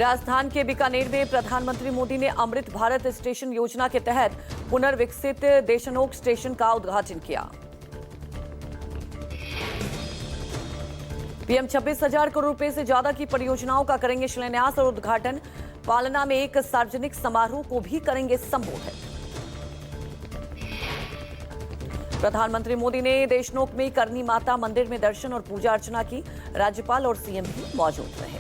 राजस्थान के बीकानेर में प्रधानमंत्री मोदी ने अमृत भारत स्टेशन योजना के तहत पुनर्विकसित देशनोक स्टेशन का उद्घाटन किया। पीएम 26,000 करोड़ रुपए से ज्यादा की परियोजनाओं का करेंगे शिलान्यास और उद्घाटन। पालना में एक सार्वजनिक समारोह को भी करेंगे संबोधित। प्रधानमंत्री मोदी ने देशनोक में करनी माता मंदिर में दर्शन और पूजा अर्चना की। राज्यपाल और सीएम भी मौजूद रहे।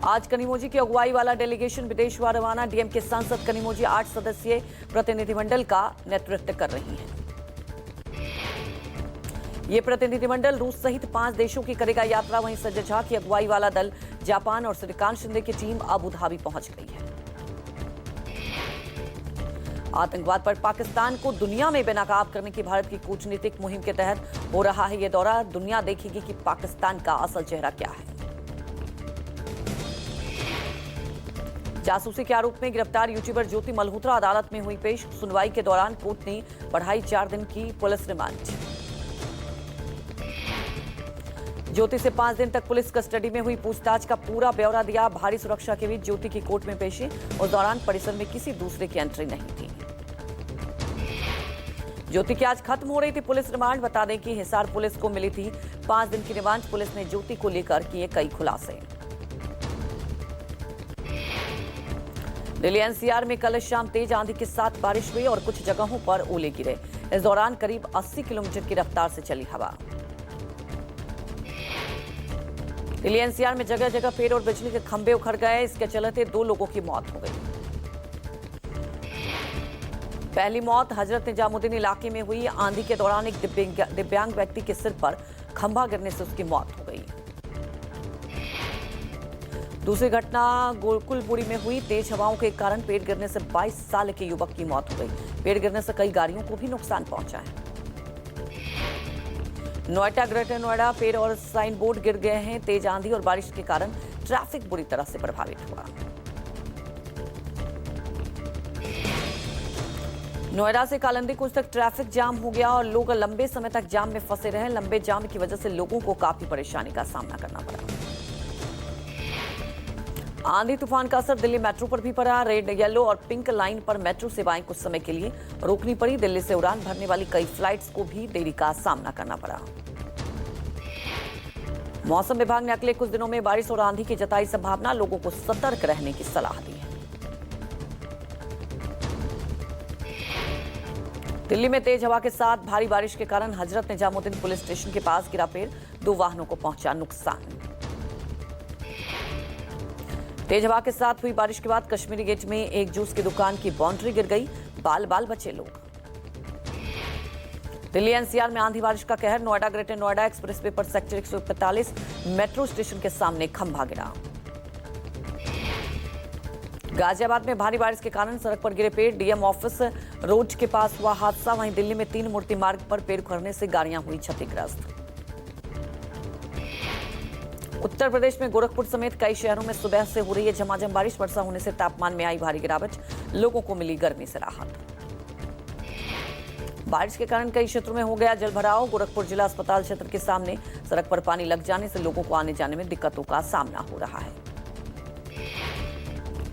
आज कनिमोझी की अगुवाई वाला डेलीगेशन विदेश हुआ रवाना। डीएम के सांसद कनिमोझी 8 सदस्यीय प्रतिनिधिमंडल का नेतृत्व कर रही हैं। ये प्रतिनिधिमंडल रूस सहित 5 देशों की करेगा यात्रा। वहीं संजय झा की अगुवाई वाला दल जापान और श्रीकांत शिंदे की टीम अबू धाबी पहुंच गई है। आतंकवाद पर पाकिस्तान को दुनिया में बेनकाब करने की भारत की कूटनीतिक मुहिम के तहत हो रहा है ये दौरा। दुनिया देखेगी कि पाकिस्तान का असल चेहरा क्या है। जासूसी के आरोप में गिरफ्तार यूट्यूबर ज्योति मल्होत्रा अदालत में हुई पेश। सुनवाई के दौरान कोर्ट ने बढ़ाई 4 दिन की पुलिस रिमांड। ज्योति से 5 दिन तक पुलिस कस्टडी में हुई पूछताछ का पूरा ब्यौरा दिया। भारी सुरक्षा के बीच ज्योति की कोर्ट में पेशी। उस दौरान परिसर में किसी दूसरे की एंट्री नहीं थी। ज्योति की आज खत्म हो रही थी पुलिस रिमांड। बता दें कि हिसार पुलिस को मिली थी 5 दिन की रिमांड। पुलिस ने ज्योति को लेकर किए कई खुलासे। दिल्ली एनसीआर में कल शाम तेज आंधी के साथ बारिश हुई और कुछ जगहों पर ओले गिरे। इस दौरान करीब 80 किलोमीटर की रफ्तार से चली हवा। दिल्ली एनसीआर में जगह जगह पेड़ और बिजली के खंभे उखड़ गए। इसके चलते 2 लोगों की मौत हो गई। पहली मौत हजरत निजामुद्दीन इलाके में हुई। आंधी के दौरान एक दिव्यांग व्यक्ति के सिर पर खंभा गिरने से उसकी मौत हो गई। दूसरी घटना गोकुलपुरी में हुई। तेज हवाओं के कारण पेड़ गिरने से 22 साल के युवक की मौत हो गई। पेड़ गिरने से कई गाड़ियों को भी नुकसान पहुंचा है। नोएडा ग्रेटर नोएडा पेड़ और साइन बोर्ड गिर गए हैं। तेज आंधी और बारिश के कारण ट्रैफिक बुरी तरह से प्रभावित हुआ। नोएडा से कालंदी कुछ तक ट्रैफिक जाम हो गया और लोग लंबे समय तक जाम में फंसे रहे। लंबे जाम की वजह से लोगों को काफी परेशानी का सामना करना पड़ा। आंधी तूफान का असर दिल्ली मेट्रो पर भी पड़ा। रेड, येलो और पिंक लाइन पर मेट्रो सेवाएं कुछ समय के लिए रोकनी पड़ी। दिल्ली से उड़ान भरने वाली कई फ्लाइट्स को भी देरी का सामना करना पड़ा। मौसम विभाग ने अगले कुछ दिनों में बारिश और आंधी की जताई संभावना। लोगों को सतर्क रहने की सलाह दी है। दिल्ली में तेज हवा के साथ भारी बारिश के कारण हजरत निजामुद्दीन पुलिस स्टेशन के पास गिरा पेड़। 2 वाहनों को पहुंचा नुकसान। तेज हवा के साथ हुई बारिश के बाद कश्मीरी गेट में एक जूस की दुकान की बाउंड्री गिर गई। बाल बाल बचे लोग। दिल्ली एनसीआर में आंधी बारिश का कहर। नोएडा ग्रेटर नोएडा एक्सप्रेसवे पर सेक्टर 145 मेट्रो स्टेशन के सामने खंभा गिरा। गाजियाबाद में भारी बारिश के कारण सड़क पर गिरे पेड़। डीएम ऑफिस रोड के पास हुआ हादसा। वहीं दिल्ली में 3 मूर्ति मार्ग पर पेड़ उखड़ने से गाड़ियां हुई क्षतिग्रस्त। उत्तर प्रदेश में गोरखपुर समेत कई शहरों में सुबह से हो रही है झमाझम बारिश। वर्षा होने से तापमान में आई भारी गिरावट। लोगों को मिली गर्मी से राहत। बारिश के कारण कई क्षेत्रों में हो गया जलभराव। गोरखपुर जिला अस्पताल क्षेत्र के सामने सड़क पर पानी लग जाने से लोगों को आने जाने में दिक्कतों का सामना हो रहा है।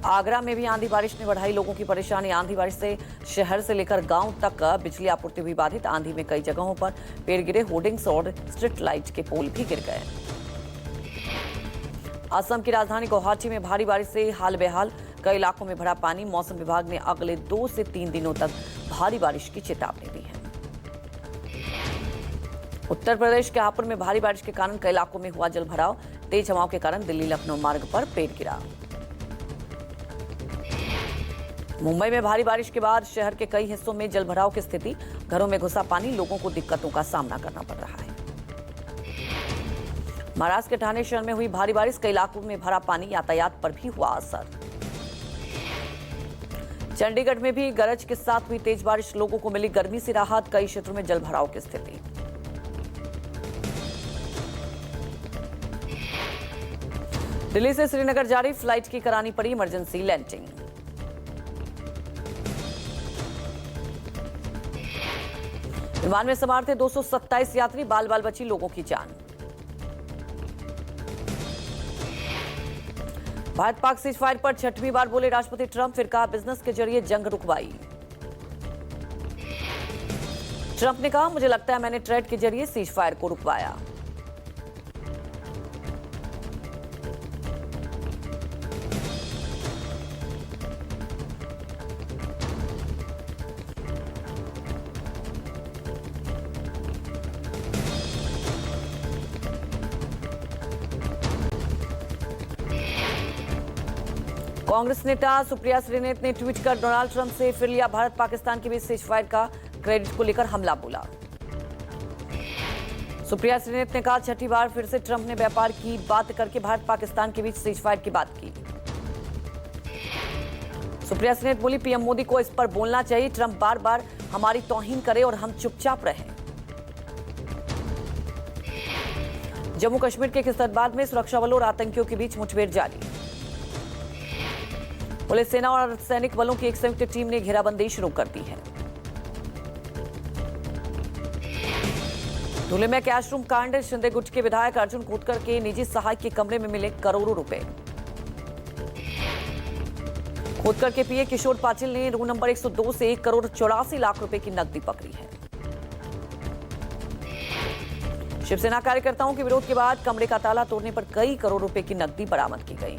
आगरा में भी आंधी बारिश ने बढ़ाई लोगों की परेशानी। आंधी बारिश से शहर से लेकर गांव तक बिजली आपूर्ति हुई बाधित। आंधी में कई जगहों पर पेड़ गिरे। होर्डिंग्स और स्ट्रीट लाइट के पोल भी गिर गए। असम की राजधानी गुवाहाटी में भारी बारिश से हाल बेहाल। कई इलाकों में भरा पानी। मौसम विभाग ने अगले 2 से 3 दिनों तक भारी बारिश की चेतावनी दी है। उत्तर प्रदेश के हापुड़ में भारी बारिश के कारण कई इलाकों में हुआ जलभराव। तेज हवाओं के कारण दिल्ली लखनऊ मार्ग पर पेड़ गिरा। मुंबई में भारी बारिश के बाद शहर के कई हिस्सों में जलभराव की स्थिति। घरों में घुसा पानी। लोगों को दिक्कतों का सामना करना पड़ रहा है। महाराष्ट्र के ठाणे शहर में हुई भारी बारिश। कई इलाकों में भरा पानी। यातायात पर भी हुआ असर। चंडीगढ़ में भी गरज के साथ हुई तेज बारिश। लोगों को मिली गर्मी से राहत। कई क्षेत्रों में जलभराव की स्थिति। दिल्ली से श्रीनगर जारी फ्लाइट की करानी पड़ी इमरजेंसी लैंडिंग। विमान में सवार थे 227 यात्री। बाल बाल बची लोगों की जान। भारत पाक सीज फायर पर छठवीं बार बोले राष्ट्रपति ट्रंप, फिर कहा बिजनेस के जरिए जंग रुकवाई। ट्रंप ने कहा, मुझे लगता है मैंने ट्रेड के जरिए सीज फायर को रुकवाया। कांग्रेस नेता सुप्रिया श्रीनेत ने ट्वीट कर डोनाल्ड ट्रंप से फिर लिया भारत पाकिस्तान के बीच सीज फायर का क्रेडिट को लेकर हमला बोला। सुप्रिया श्रीनेत ने कहा, छठी बार फिर से ट्रंप ने व्यापार की बात करके भारत पाकिस्तान के बीच सीज फायर की बात की। सुप्रिया श्रीनेत बोली, पीएम मोदी को इस पर बोलना चाहिए, ट्रंप बार बार हमारी तौहीन करे और हम चुपचाप रहें। जम्मू कश्मीर के किश्तवाड़ में सुरक्षा बलों और आतंकियों के बीच मुठभेड़ जारी। पुलिस, सेना और सैनिक बलों की एक संयुक्त टीम ने घेराबंदी शुरू कर दी है। धुले में कैशरूम कांड, शिंदे गुट के विधायक अर्जुन खोतकर के निजी सहायक के कमरे में मिले करोड़ों रुपए। खोतकर के पीए किशोर पाटिल ने रूम नंबर 102 से 1 करोड़ 84 लाख रुपए की नकदी पकड़ी है। शिवसेना कार्यकर्ताओं के विरोध के बाद कमरे का ताला तोड़ने पर कई करोड़ रुपए की नकदी बरामद की गई।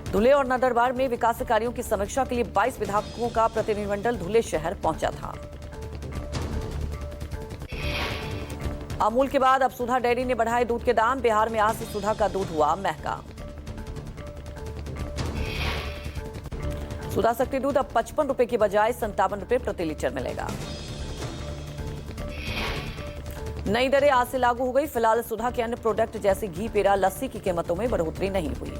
धुले और नंदरबार में विकास कार्यों की समीक्षा के लिए 22 विधायकों का प्रतिनिधिमंडल धुले शहर पहुंचा था। अमूल के बाद अब सुधा डेयरी ने बढ़ाए दूध के दाम, बिहार में आज से सुधा का दूध हुआ महंगा। सुधा शक्ति दूध अब 55 रुपए की बजाय 57 रुपए प्रति लीटर मिलेगा। नई दरें आज से लागू हो गई। फिलहाल सुधा के अन्य प्रोडक्ट जैसे घी, पेड़ा, लस्सी की कीमतों में बढ़ोतरी नहीं हुई।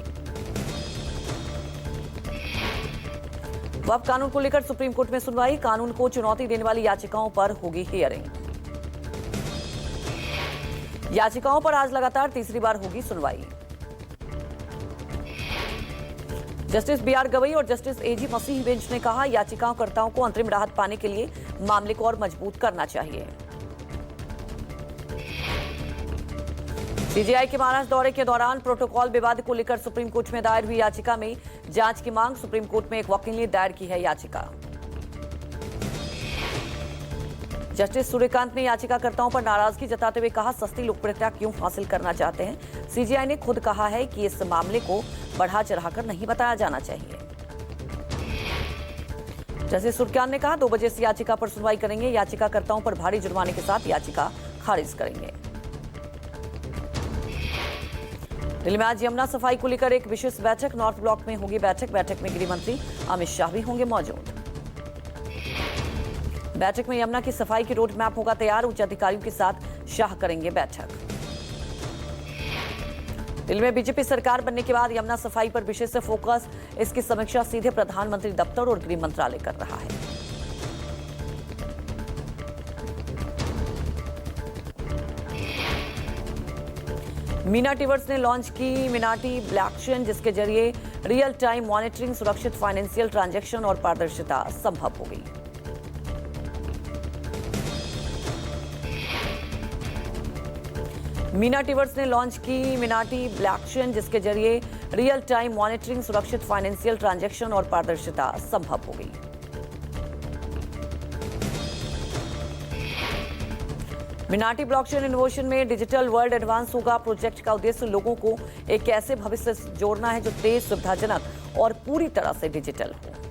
वक्फ कानून को लेकर सुप्रीम कोर्ट में सुनवाई, कानून को चुनौती देने वाली याचिकाओं पर होगी हियरिंग। याचिकाओं पर आज लगातार तीसरी बार होगी सुनवाई। जस्टिस बीआर गवई और जस्टिस एजी मसीह बेंच ने कहा, याचिकाकर्ताओं को अंतरिम राहत पाने के लिए मामले को और मजबूत करना चाहिए। सीजेआई के महाराष्ट्र दौरे के दौरान प्रोटोकॉल विवाद को लेकर सुप्रीम कोर्ट में दायर हुई याचिका में जांच की मांग, सुप्रीम कोर्ट में एक वकील ने दायर की है याचिका। जस्टिस सूर्यकांत ने याचिकाकर्ताओं पर नाराजगी जताते हुए कहा, सस्ती लोकप्रियता क्यों हासिल करना चाहते हैं। सीजेआई ने खुद कहा है कि इस मामले को बढ़ा चढ़ाकर नहीं बताया जाना चाहिए। जस्टिस सूर्यकांत ने कहा, 2 बजे से याचिका पर सुनवाई करेंगे, याचिकाकर्ताओं पर भारी जुर्माने के साथ याचिका खारिज करेंगे। दिल्ली में आज यमुना सफाई को लेकर एक विशेष बैठक, नॉर्थ ब्लॉक में होगी बैठक में गृह मंत्री अमित शाह भी होंगे मौजूद। बैठक में यमुना की सफाई की रोड मैप होगा तैयार, उच्च अधिकारियों के साथ शाह करेंगे बैठक। दिल्ली में बीजेपी सरकार बनने के बाद यमुना सफाई पर विशेष फोकस, इसकी समीक्षा सीधे प्रधानमंत्री दफ्तर और गृह मंत्रालय कर रहा है। मीना टिवर्स ने लॉन्च की मिनाटी ब्लॉकचेन, जिसके जरिए रियल टाइम मॉनिटरिंग, सुरक्षित फाइनेंशियल ट्रांजैक्शन और पारदर्शिता संभव हो गई। मीना टिवर्स ने लॉन्च की मिनाटी ब्लॉकचेन, जिसके जरिए रियल टाइम मॉनिटरिंग, सुरक्षित फाइनेंशियल ट्रांजैक्शन और पारदर्शिता संभव हो गई। मिनाटी ब्लॉकचेन इनोवेशन में डिजिटल वर्ल्ड एडवांस होगा। प्रोजेक्ट का उद्देश्य लोगों को एक ऐसे भविष्य से जोड़ना है जो तेज, सुविधाजनक और पूरी तरह से डिजिटल हो।